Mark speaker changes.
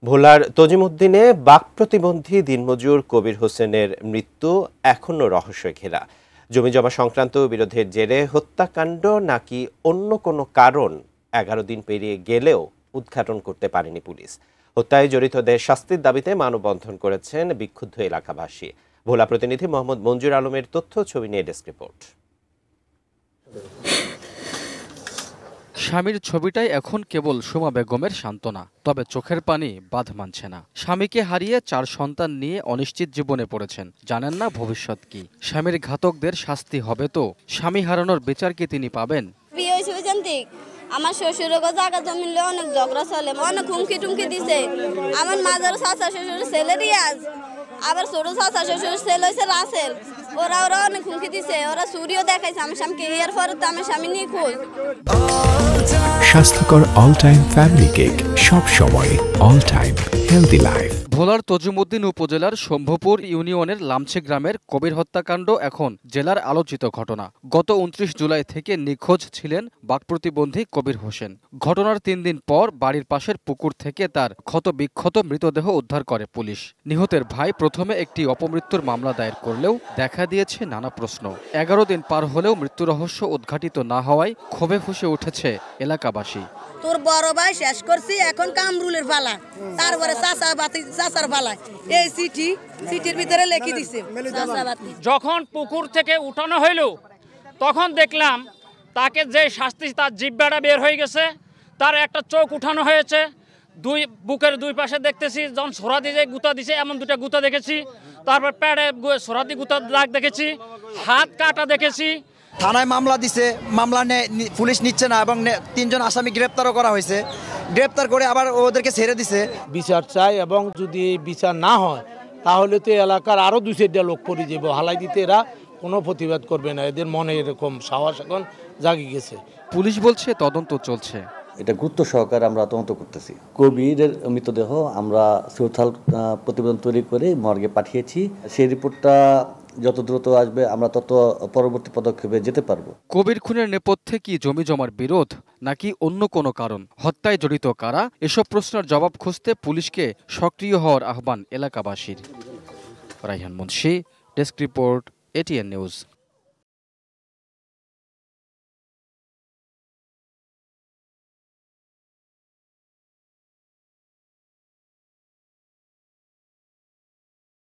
Speaker 1: ভোলার তজিমউদ্দিনে বাক প্রতিবন্ধী দিনমজুর কবির হোসেনের মৃত্যু এখনো রহস্যে ঘেরা। জমিজমা সংক্রান্ত বিরোধের জেরে হত্যাকাণ্ড নাকি অন্য কোনো কারণ 11 দিন পেরিয়ে গেলেও উদ্ঘাটন করতে পারেনি পুলিশ। হত্যায় জড়িতদের শাস্তির দাবিতে মানববন্ধন করেছেন বিক্ষুব্ধ এলাকাবাসী। ভোলা প্রতিনিধি মোহাম্মদ মঞ্জুর আলমের তথ্য ছবি নিয়ে ডেস্ক রিপোর্ট।
Speaker 2: স্বামীর ছবিটাই এখন কেবল সুমা বেগমের সান্ত্বনা, তবে চোখের পানি বাঁধ মানছে না। স্বামীকে হারিয়ে 4 সন্তান নিয়ে অনিশ্চিত জীবনে পড়েছেন, জানেন না ভবিষ্যৎ কি। স্বামীর ঘাতকদের শাস্তি হবে তো? স্বামী হারানোর বিচার কি তিনি পাবেন?
Speaker 3: আমার শ্বশুরের জায়গা জমিলে অনেক ঝগড়া চলে, অনেক হুমকি টুমকি দিছে। আমার মাজার চাচা শ্বশুর ছেলে রিয়াজ, আবার ছোট চাচা শ্বশুর ছেলে হয়েছে রাসেল। ওরা অনেক হুমকি দিছে, ওরা চুরিও দেখাইছে আমার স্বামীকে। এর পরে তো আমার স্বামী নিয়ে খোঁজ।
Speaker 4: স্বাস্থ্যকর অল টাইম ফ্যামিলি কেক, সব সময় অল টাইম হেলদি লাইফ।
Speaker 2: ভোলার তজিমউদ্দিন উপজেলার শম্ভুপুর ইউনিয়নের লামছে গ্রামের কবির হত্যাকাণ্ড এখন জেলার আলোচিত ঘটনা। গত 29 জুলাই থেকে নিখোঁজ ছিলেন বাক প্রতিবন্ধী কবির হোসেন। ঘটনার 3 দিন পর বাড়ির পাশের পুকুর থেকে তার ক্ষতবিক্ষত মৃতদেহ উদ্ধার করে পুলিশ। নিহতের ভাই প্রথমে একটি অপমৃত্যুর মামলা দায়ের করলেও দেখা দিয়েছে নানা প্রশ্ন। 11 দিন পার হলেও মৃত্যু রহস্য উদ্ঘাটিত না হওয়ায় ক্ষোভে ফুঁসে উঠেছে এলাকাবাসী।
Speaker 5: তোর বড় ভাই শেষ করছি, এখন কামরুলের পালা, তারপরে চাচার পালা। এই চিঠির ভিতরে লিখে দিছে।
Speaker 6: যখন পুকুর থেকে উঠানো হইল তখন দেখলাম তাকে যে শাস্তি, তার জিহ্বাটা বের হয়ে গেছে, তার একটা চোখ উঠানো হয়েছে, বুকের দুই পাশে দেখতেছি যখন ছোড়া দিয়ে গুতা দিছে এমন 2টা গুতা দেখেছি। তারপর প্যাডে ছোড়া দিয়ে গুতার দাগ দেখেছি, হাত কাটা দেখেছি।
Speaker 7: থানায় মামলা দিছে, মামলা পুলিশ নিচ্ছে না এবং 3 জন আসামি গ্রেপ্তারও করা হয়েছে। গ্রেপ্তার করে আবার ওদেরকে ছেড়ে দিছে।
Speaker 8: বিচার চাই এবং যদি এই বিচার না হয় তাহলে তো এলাকার আরো 2-4টা লোক পড়ে যাবো। হালাই দিতে এরা কোনো প্রতিবাদ করবে না, এদের মনে এরকম সাহস এখন জাগি গেছে।
Speaker 2: পুলিশ বলছে তদন্ত চলছে।
Speaker 9: এটা গুরুত্ব সহকারে আমরা তদন্ত করতেছি। কবিরের মৃতদেহ আমরা সুরথাল প্রতিবেদন তৈরি করে মর্গে পাঠিয়েছি। সেই রিপোর্টটা যত দ্রুত আসবে আমরা তত পরবর্তী পদক্ষেপে যেতে পারবো।
Speaker 2: কবির খুনের নেপথ্যে কি জমি জমার বিরোধ নাকি অন্য কোনো কারণ? হত্যায় জড়িত কারা? এসব প্রশ্নের জবাব খুঁজতে পুলিশকে সক্রিয় হওয়ার আহ্বান এলাকাবাসীর। Raihan Munshi, desk report, ATN news.